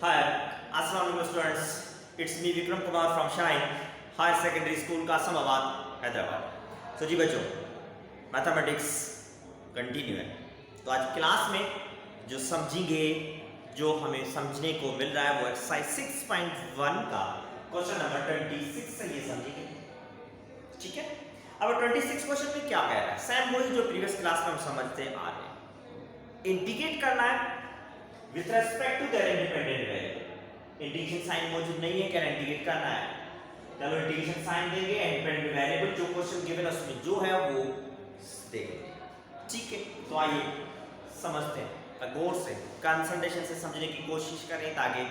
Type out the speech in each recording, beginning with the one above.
Hi, Assalamu alaikum students. It's me Vikram Kumar from Shine Higher Secondary School Kasmabad Hyderabad. जी बच्चों, mathematics continue है। तो आज class में जो समझेंगे, जो हमें समझने को मिल रहा है वो एक्सरसाइज 6.1 का क्वेश्चन नंबर 26 से ये समझेंगे। ठीक है, अब 26 क्वेश्चन में क्या कह रहा है, सेम वही जो प्रीवियस क्लास में हम समझते आ रहे हैं। इंडिकेट करना है with respect to their independent variable. Indication sign मौजूद नहीं है, क्या इंडिकेट करना है। चलो इंडिकेशन साइन देंगे, इंडिपेंडेंट वेरिएबल जो क्वेश्चन गिवन है उसमें जो है वो देखेंगे। ठीक है, तो आइए समझते हैं गौर से, कंसंट्रेशन से समझने की कोशिश करें ताकि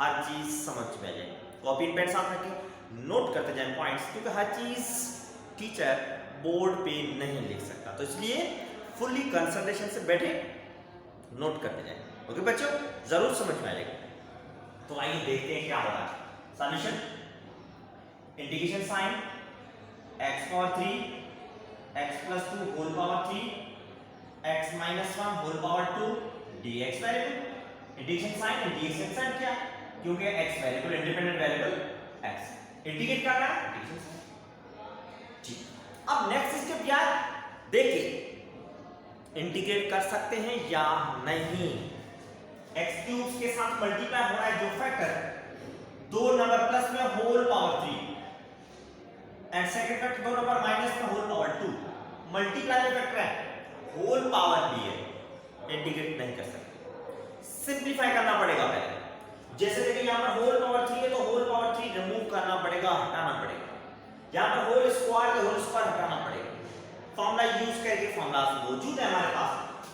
हर चीज समझ में आ जाए। कॉपी पेन साथ रखें, नोट करते जाएं पॉइंट्स, क्योंकि हर चीज टीचर बोर्ड पे नहीं लिख सकता, तो इसलिए फुल्ली कंसंट्रेशन से बैठे नोट करते जाएं। ओके बच्चों, जरूर समझ में आएगा। तो आइए देखते हैं क्या हो रहा है। Solution, integration sign x power 3 x plus 2 whole power 3 x minus 1 whole power 2 dx variable. Integration sign, integration sign क्या, क्योंकि x variable independent variable x integrate करना है, इंटीग्रेशन साइन। ठीक, अब नेक्स्ट स्टेप यार देखिए, इंटीग्रेट कर सकते हैं या नहीं। x क्यूब के साथ मल्टीप्लाई हो रहा है जो फैक्टर, दो नंबर प्लस में whole power 3 and second factor दो नंबर माइनस में होल पावर 2, मल्टीप्लाई में फैक्टर है होल पावर भी है, इंटीग्रेट नहीं कर सकते। सिंपलीफाई करना पड़ेगा पहले। जैसे देखिए यहां पर होल पावर 3 है तो होल पावर 3 रिमूव करना पड़ेगा, हटाना पड़ेगा। यहां पर होल स्क्वायर है, होल स्क्वायर हटाना पड़ेगा। फार्मूला यूज करके, फार्मूला मौजूद है हमारे पास,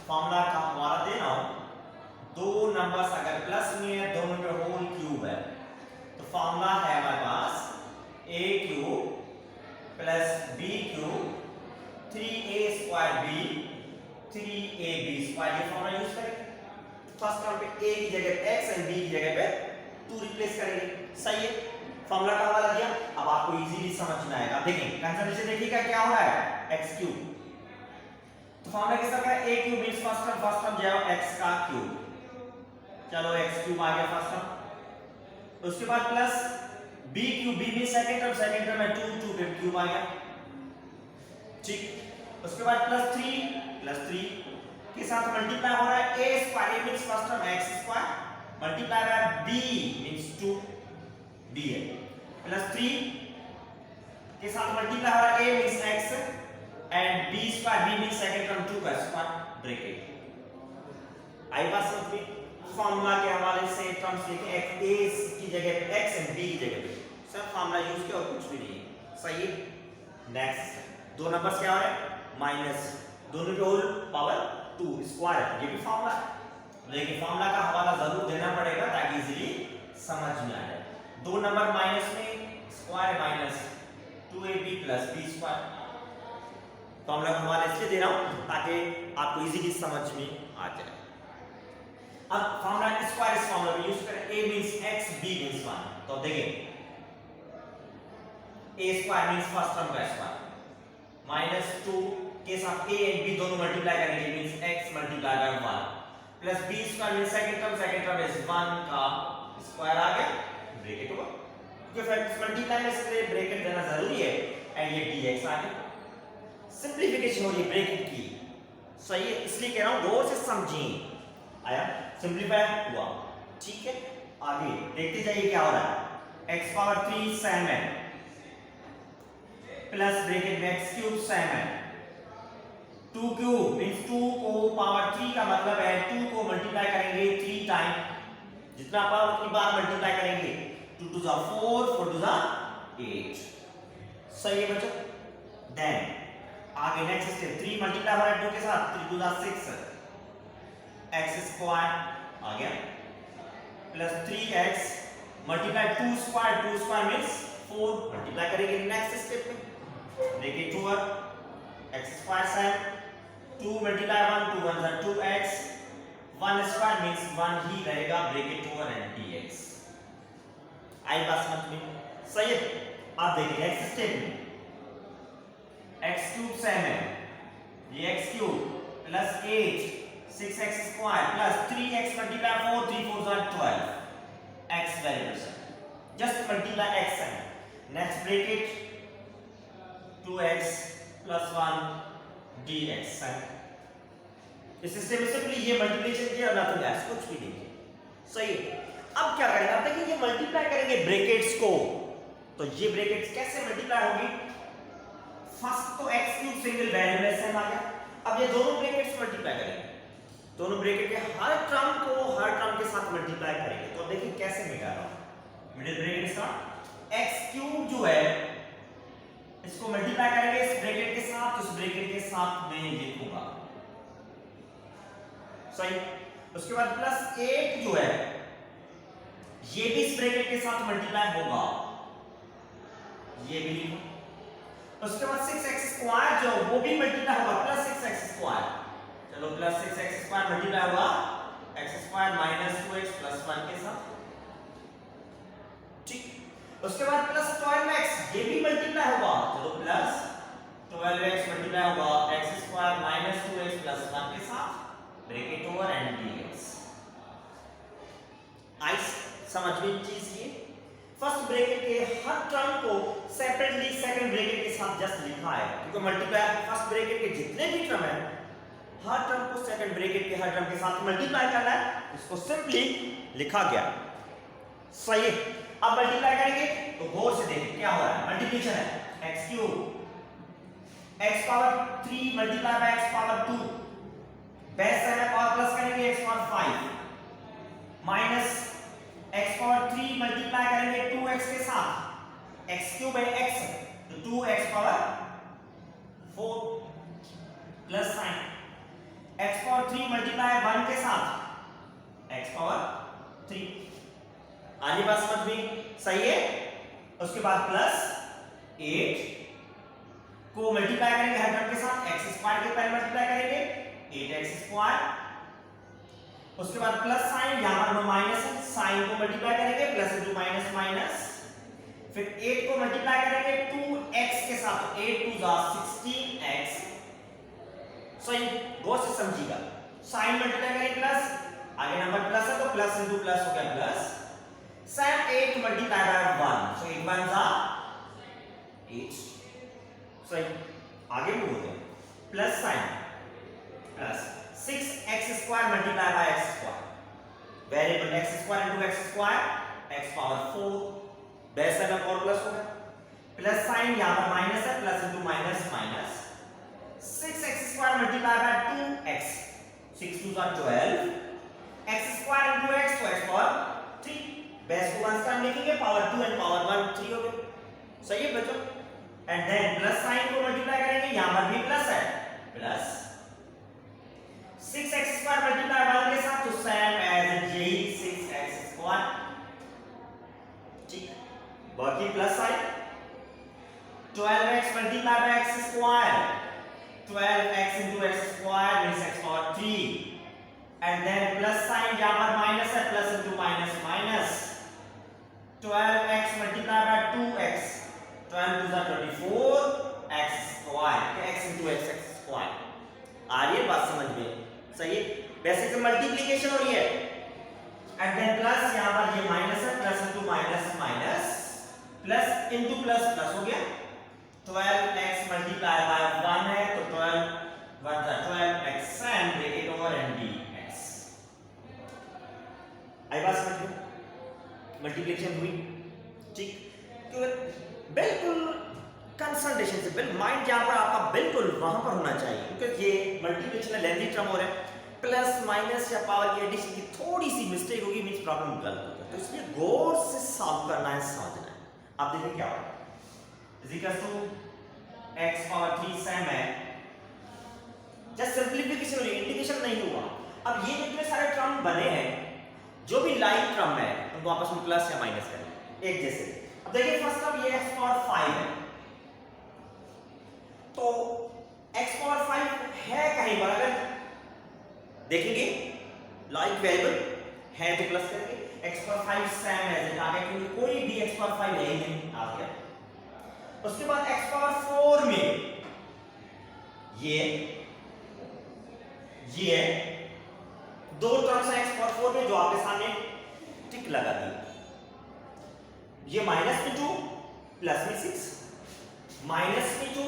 फार्मूला का हवाला देना हो। दो नंबर्स अगर प्लस में है, दोनों में होल क्यूब है, तो फार्मूला है हमारे पास a cube plus b cube 3a square b 3ab square. ये फार्मूला यूज करेंगे। फर्स्ट टर्म पे a की जगह x एंड b की जगह पे 2 रिप्लेस करेंगे। सही है, फार्मूला का हवाला दिया। अब आपको इजीली समझ में आएगा। देखें कंसंट्रेशन देखिएगा क्या हो रहा है, x क्यूब, तो फार्मूला किसका है, a cube means first term जो है x का क्यूब। चलो x क्यूब आ गया फर्स्ट टर्म, उसके बाद प्लस b क्यूब, b भी सेकंड टर्म है 2 पे क्यूब आ गया। ठीक, उसके बाद प्लस 3 के साथ मल्टीप्लाई हो रहा है a square means first term x square, multiply हो रहा है b मींस 2 b है, प्लस 3 के साथ मल्टीप्लाई हो रहा है a means x and b square, b means second term 2 का स्क्वायर, ब्रैकेट। आई बात समझ में। फार्मूला के हवाले से टर्म्स लिखे, x a की जगह पे x एंड b की जगह पे सब फार्मूला यूज किया और कुछ भी नहीं है। सही है, नेक्स्ट दो नंबर्स क्या हो रहे हैं, माइनस, दोनों पे होल पावर 2 स्क्वायर, ये भी फार्मूला है, लेकिन फार्मूला का हवाला जरूर देना पड़ेगा ताकि इजीली समझ में आ जाए। दो नंबर माइनस में square minus 2ab plus b square, formula का हवाला इसलिए दे रहा हूं ताकि आपको इजीली समझ में आ जाए। अब फार्मूला स्क्वायर इस फार्मूला में यूज करें, a means x b means 1, तो देखें a square means first term का स्क्वायर माइनस 2 के साथ a एंड b दोनों मल्टीप्लाई करेंगे means x multiply by 1 plus b square means second term is 1 का स्क्वायर आ गया, ब्रैकेट हुआ, क्योंकि फैक्टर्स मल्टीप्लाई में से ब्रैकेट देना जरूरी है, एंड ये dx आ गया। सिंपलीफिकेशन हो रही है ब्रैकेट की। सही है, इसलिए कह रहा हूं गौर से समझिए। आया, सिंपलीफाई हुआ। ठीक है, आगे देखते जाइए क्या हो रहा है। x पावर 3 सेम है प्लस ब्रैकेट में x क्यूब सेम है, 2 क्यूब मींस 2 को पावर 3 का मतलब है 2 को मल्टीप्लाई करेंगे 3 टाइम, जितना पावर उतनी बार मल्टीप्लाई करेंगे, 2 टू द 4 4 टू द 8। सही है बच्चों। देन आगे नेक्स्ट स्टेप, 3 मल्टीप्लाई हो रहा है 2 के साथ, 3 टू द 6 x स्क्वायर आ गया plus 3x multiply 2 square means 4, multiply करेंगे नेक्स्ट स्टेप में, bracket over x square same 2 multiply 1 2 1 is 2x 1 square means 1 ही रहेगा, ब्रैकेट ओवर एंड dx। आई बात समझ में। सही है, अब देखिए नेक्स्ट स्टेप में x क्यूब सेम है, ये x cube plus 8 6x square plus 3x multiply 4 3 4 12 variables है, जस्ट मल्टीप्लाई x है, नेक्स्ट ब्रैकेट 2x + 1 dx है। इस सिस्टम में सिंपली ये मल्टीप्लिकेशन किया, नथिंग एल्स, कुछ भी नहीं किया। सही है। अब क्या करेंगे, आप देखिए ये मल्टीप्लाई करेंगे ब्रैकेट्स को, तो ये ब्रैकेट्स कैसे मल्टीप्लाई होगी, फर्स्ट तो x³ सिंगल वेरिएबल से आ गया। अब ये दोनों ब्रैकेट्स मल्टीप्लाई करेंगे, दोनों ब्रैकेट के हर टर्म को हर टर्म के साथ मल्टीप्लाई करेंगे। तो देखिए कैसे मिटा रहा हूं, मिडिल ब्रैकेट का x³ जो है इसको मल्टीप्लाई करेंगे इस ब्रैकेट के साथ, उस ब्रैकेट के साथ में लिखूंगा, सही। उसके बाद +8 जो है ये भी इस ब्रैकेट के साथ मल्टीप्लाई होगा, ये भी लिखो। उसके बाद 6x² जो वो भी मल्टीप्लाई होगा, +6x², चलो +6x² मल्टीप्लाई होगा x² - 2x + 1 के साथ, ठीक। उसके बाद +12x ये भी मल्टीप्लाई होगा, चलो +12x मल्टीप्लाई होगा x² - 2x + 1 के साथ, ब्रैकेट ओवर एंड dx। आई समझ में चीज ये, फर्स्ट ब्रैकेट के हर टर्म को सेपरेटली सेकंड ब्रैकेट के साथ जस्ट लिखा है, क्योंकि मल्टीप्लाई फर्स्ट ब्रैकेट के जितने भी टर्म है हर टर्म को सेकंड ब्रैकेट के हर टर्म के साथ मल्टीप्लाई करना है, इसको सिंपली लिखा गया, सही है। अब मल्टीप्लाई करेंगे तो गौर से देखिए क्या हो रहा है, मल्टीप्लिकेशन है, x³ x³ multiply by x², base है पावर प्लस करेंगे x⁵ माइनस x⁵ मल्टीप्लाई करेंगे 2x के साथ, x³ है x तो 2x⁴ plus sign, x⁵ multiply 1 के साथ x⁵, आगे बात समझ में, सही है। उसके बाद +8 को मल्टीप्लाई करेंगे हर टर्म के साथ, x² के पहले मल्टीप्लाई करेंगे 8x², उसके बाद प्लस साइन, यहां पर माइनस है, साइन को मल्टीप्लाई करेंगे प्लस इंटू माइनस माइनस, फिर 8 को मल्टीप्लाई करेंगे 2x के साथ, 8 2 16x, सही, गौर से समझिएगा, साइन मल्टीप्लाई करेंगे प्लस, आगे नंबर प्लस है तो प्लस इंटू प्लस हो गया plus, sin 8 multiply by 1, so 8 1 8, सही, आगे मूव होते हैं, plus sign plus 6x² multiply by x², variable x² into x², x⁴, base है ना, और प्लस हो गया, प्लस साइन यहां पर माइनस है, plus into minus minus, 6x² multiply by 2x, 6 2 12, x² into x तो x⁴, बेस को 1 टाइम लिखेंगे, पावर 2 एंड पावर 1 3 हो गए, सही है बच्चों। एंड देन प्लस साइन को मल्टीप्लाई करेंगे, यहां पर भी प्लस है, प्लस 6x² मल्टीप्लाई 1 के साथ, तो सेम एज यही 6x², ठीक, बाकी plus sign, 12x multiply by x², 12x into x² means x⁴, and then plus sign यहां पर माइनस है, plus into minus minus, 12x multiply by 2x, 12 2 24 x², x into x², आ रही है बात समझ में, सही है। बेसिक मल्टीप्लिकेशन हो रही है, एंड देन प्लस यहां पर ये माइनस है, plus into minus minus, plus into plus plus हो गया, 12x मल्टीप्लाई बाय 1 है तो 12 1 12x and bracket over and dx, आई बात समझ में, मल्टीप्लिकेशन हुई, ठीक। तो बिल्कुल कंसंट्रेशन से बिल्कुल माइंड जहां पर आपका बिल्कुल वहां पर होना चाहिए, क्योंकि ये मल्टीप्लिकेशन लेंथी टर्म हो रहा है, प्लस माइनस या पावर की एडिशन की थोड़ी सी मिस्टेक होगी मींस प्रॉब्लम गलत होगा, तो इसलिए गौर से सॉल्व करना है, समझना है। आप देखिए क्या होगा, is equal to x⁴ same है, जस्ट सिंपलीफिकेशन हो रही है, इंटीग्रेशन नहीं हुआ। अब ये जितने सारे टर्म बने हैं, जो भी लाइक टर्म है उनको आपस में प्लस या माइनस करें एक जैसे। अब देखिए फर्स्ट टर्म ये x⁴ है, तो x⁴ है कहीं पर, अगर देखेंगे लाइक वेरिएबल है तो प्लस करेंगे, x⁴ सेम है आ गया, क्योंकि कोई भी x⁴ है ही नहीं, आ गया। उसके बाद x⁴ में ये दो टर्म्स हैं x⁴ में जो आपके सामने टिक लगा दी, ये माइनस में 2 प्लस में 6, माइनस में 2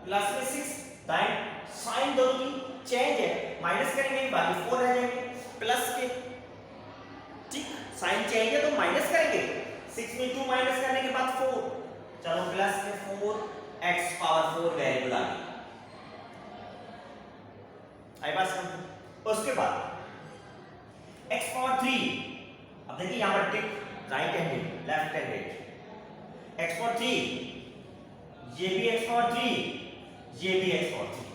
प्लस में 6, दाइन साइन दोनों की चेंज है, माइनस करेंगे बाकी 4 रह जाएंगे प्लस के, ठीक, साइन चेंज है तो माइनस करेंगे, 6 में 2 माइनस करने के बाद 4, चलो प्लस में 4 x पावर 4 वेरिएबल आ गई। आई बात समझ। उसके बाद x पावर 3, अब देखिए यहां पर टिक right handed left handed, x power 3, ये भी x पावर 3, ये भी x पावर 3,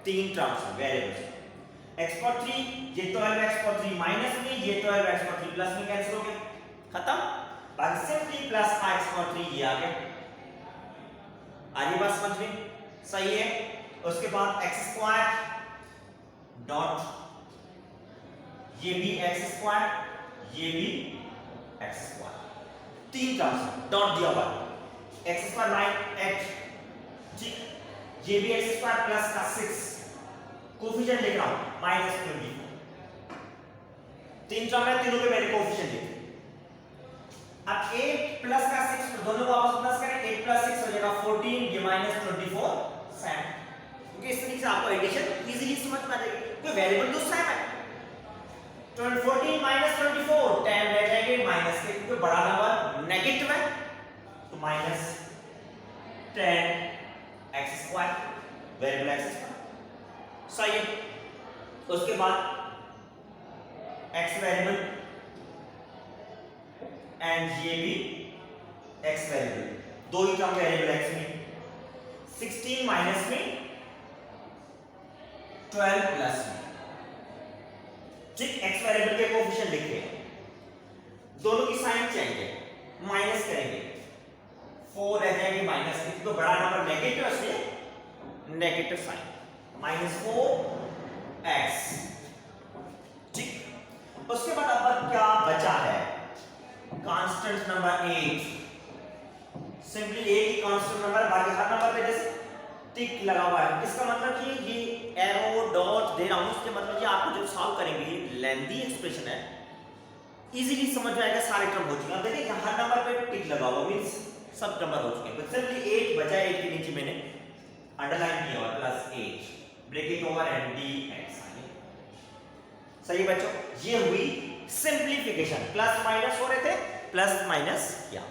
तीन टर्म्स हैं वेरिएबल्स, x पावर 3, ये 12x पावर 3 माइनस में, ये 12x पावर 3 प्लस में कैंसिल हो गया, खत्म, बाकी सिंपली प्लस x पावर 3 ये आ गया। आगे बात समझ में सही है। उसके बाद x स्क्वायर डॉट ये भी x स्क्वायर, ये भी x स्क्वायर, तीन टर्म्स डॉट दिया हुआ, x स्क्वायर 9 8, ठीक, ये भी x स्क्वायर प्लस का 6, कोफिशिएंट लिख रहा हूं -24, तीन टर्म है, तीनों के मैंने कोफिशिएंट लिखे। अब 8 प्लस का 6 दोनों को आपस में प्लस करें, 8 प्लस 6 हो जाएगा 14, ये -24 7, क्योंकि इस तरीके से आपको एडिशन इजीली समझ में आ जाएगी, कोई वेरिएबल तो सेम है, 14 -24 10 रह जाएंगे माइनस के, क्योंकि बड़ा नंबर नेगेटिव है तो -10 x square variable x square सही है। उसके बाद x वेरिएबल एंड ये भी x वेरिएबल, दो ही टर्म वेरिएबल x में, 16 माइनस में 12 प्लस में, ठीक, x वेरिएबल के कोफिशिएंट लिखे, दोनों की साइन चेंज है, माइनस करेंगे 4 रह जाएंगे माइनस के, तो बड़ा नंबर नेगेटिव है इसलिए नेगेटिव साइन, -4x, ठीक। उसके बाद अब क्या बचा है, कांस्टेंट नंबर 8, सिंपली एक ही कांस्टेंट नंबर, बाकी हर नंबर पे जैसे टिक लगा हुआ है, इसका मतलब कि ये एरो डॉट दे रहा हूं, इसके मतलब ये आपको जब सॉल्व करेंगे, लेंथी एक्सप्रेशन है, इजीली समझ में आएगा, सारे टर्म हो चुके हैं। अब देखिए हर नंबर पे टिक लगा हुआ मींस सब नंबर हो चुके हैं, तो सिंपली 8 बचा, 8 के नीचे मैंने अंडरलाइन किया हुआ +8 ब्रैकेट ओवर एंड dx, सही बच्चों, ये हुई सिंपलीफिकेशन, प्लस माइनस हो रहे थे, प्लस माइनस किया।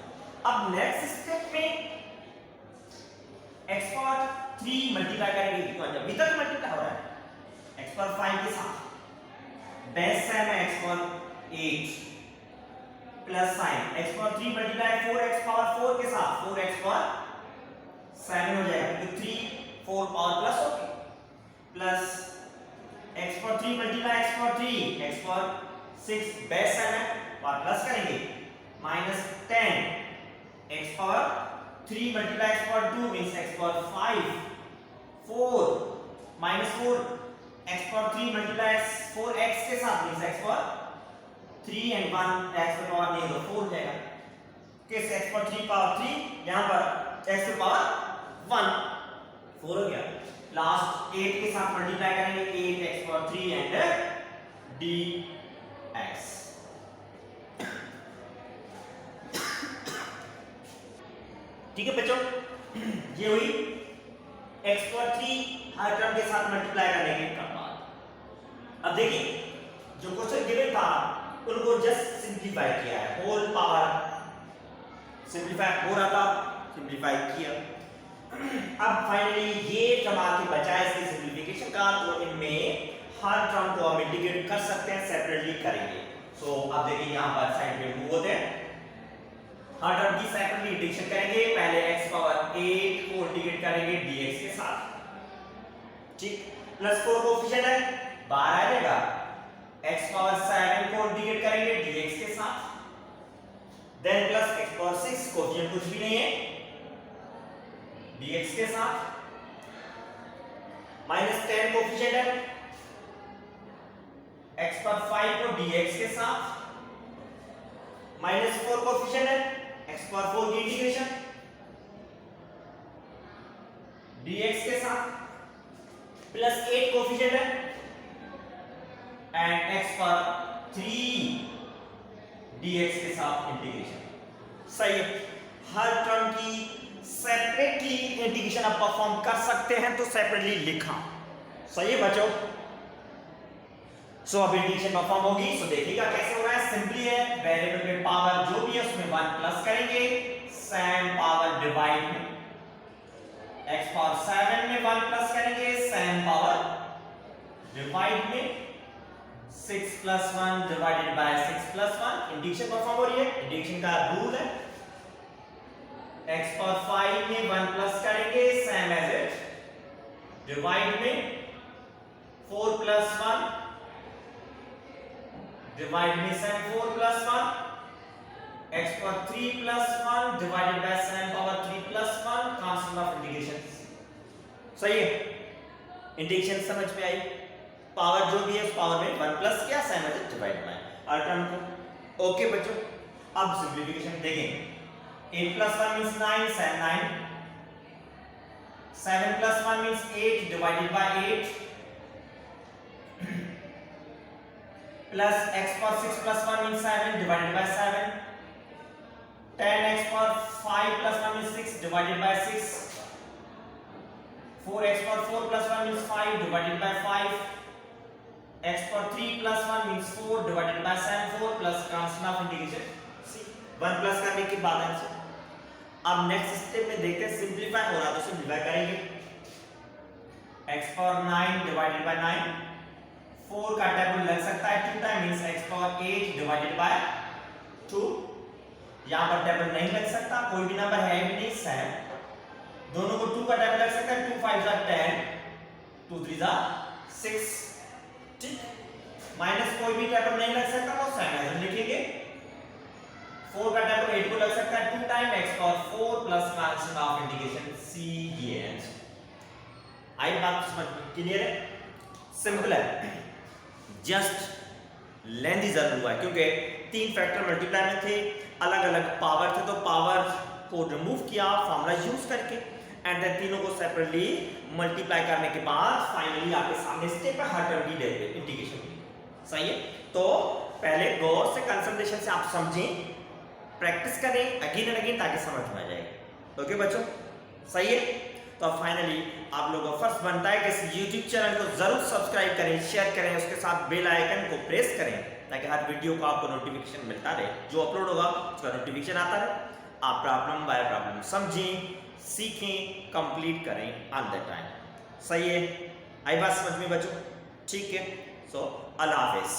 अब नेक्स्ट स्टेप में x पावर 3 मल्टीप्लाई करेंगे, अभी तक मल्टीप्लाई हो रहा है x पावर 5 के साथ, बेस साइन है x power 8 plus sign x power 3 multiply 4x power 4 के साथ, 4x पावर 7 हो जाएगा, क्योंकि 3 4 पावर प्लस हो गई, plus x power 3 multiply x power 3 x power 6 base sign है और प्लस करेंगे -10 x power 3 multiply x power 2 means x power 5 4 -4 x power 3 multiply 4x के साथ means x power 3 and 1 x पे पावर नहीं तो 4 हो जाएगा, किस x पावर 3 पावर 3, यहां पर x पे पावर 1 4 हो गया, लास्ट 8 के साथ मल्टीप्लाई करेंगे 8x पावर 3 एंड dx, ठीक है बच्चों, ये हुई x पावर 3 हर टर्म के साथ मल्टीप्लाई करने के बाद। अब देखिए जो क्वेश्चन गिवन था उनको जस्ट सिंपलीफाई किया है, होल पावर सिंपलीफाई हो रहा था, सिंपलीफाई किया। अब फाइनली ये जब आके बचा है इसकी सिंपलीफिकेशन का, तो इनमें हर टर्म को हम इंटीग्रेट कर सकते हैं, सेपरेटली करेंगे। सो अब देखिए यहां पर साइड में मूव होते हैं, हर टर्म की सेपरेटली इंटीग्रेशन करेंगे, पहले x पावर 8 को इंटीग्रेट करेंगे dx के साथ, ठीक, प्लस 4 कोफिशिएंट है 12 आ जाएगा, x पावर 7 को इंटीग्रेट करेंगे dx के साथ, then plus x power 6 coefficient कुछ भी नहीं है dx के साथ, -10 कोफिशिएंट है x पावर 5 को dx के साथ, -4 कोफिशिएंट है x पावर 4 की इंटीग्रेशन dx के साथ, +8 कोफिशिएंट है एंड x पावर 3 dx के साथ इंटीग्रेशन, सही है, हर टर्म की सेपरेटली इंटीग्रेशन आप परफॉर्म कर सकते हैं तो सेपरेटली लिखा। सही है बच्चों। सो अब इंटीग्रेशन परफॉर्म होगी, सो देखिएगा कैसे हो रहा है। सिंपली है, वेरिएबल में पावर जो भी है उसमें 1 प्लस करेंगे, सेम पावर डिवाइड में x पावर 7 में 1 प्लस करेंगे, सेम पावर डिवाइड में 6 plus 1 divided by 6 plus 1। Integration perform हो रही है। इंटीग्रेशन का रूल है x पावर 5 में 1 प्लस करेंगे, सेम एज इट डिवाइड में 4 प्लस 1 डिवाइड में same 4 plus 1, x power 3 plus 1 divided by same power 3 plus 1, constant of integration. सही है, इंटीग्रेशन समझ में आई। पावर जो भी है उस पावर में 1 प्लस किया, same as it divide by हर टर्म को। ओके बच्चों, अब सिंपलीफिकेशन देखेंगे। 8 plus 1 means 9, 9. 7 plus 1 means 8 divided by 8. Plus x power 6 plus 1 means 7 divided by 7. 10x power 5 plus 1 means 6 divided by 6. 4x power 4 plus 1 means 5 divided by 5. X power 3 plus 1 means 4 divided by 7. 4 plus constant of integration. See, 1 plus करने के बाद answer. अब next step में देखते हैं, simplify हो रहा तो सिंपलीफाई करेंगे। x पावर 9 डिवाइडेड बाय 9, 4 का टेबल लग सकता है 2 time means x power 8 divided by 2। यहां पर टेबल नहीं लग सकता, कोई भी नंबर है भी नहीं, सेम। दोनों को 2 का टेबल लग सकता है, 2 5 10, 2 3 6। ठीक, माइनस कोई भी टेबल नहीं लग सकता तो सेम ऐसे लिखेंगे। 4 का टेबल 8 को लग सकता है 2 time x power 4 plus constant of integration c dx। आई बात समझ में क्लियर है? सिंपल है, जस्ट लेंथी जरूर हुआ है क्योंकि 3 फैक्टर मल्टीप्लाई में थे, अलग अलग पावर थे, तो पावर को रिमूव किया फॉर्मूला यूज करके, एंड देन तीनों को सेपरेटली मल्टीप्लाई करने के बाद फाइनली आपके सामने स्टेप है हर टर्म की इंटीग्रेशन की। सही है, तो पहले गौर से कंसंट्रेशन से आप समझें, प्रैक्टिस करें अगेन एंड अगेन ताकि समझ में आ जाए। ओके बच्चों, सही है। तो फाइनली आप लोगों को फर्स्ट बनता है कि इस YouTube चैनल को जरूर सब्सक्राइब करें, शेयर करें, उसके साथ बेल आइकन को प्रेस करें ताकि हर वीडियो को आपको नोटिफिकेशन मिलता रहे, जो अपलोड होगा उसका नोटिफिकेशन आता रहे। आप प्रॉब्लम बाय प्रॉब्लम समझें, सीखें, कंप्लीट करें ऑन द टाइम। सही है, आई बात समझ में बच्चों? ठीक है, सो अल्लाह हाफिज़।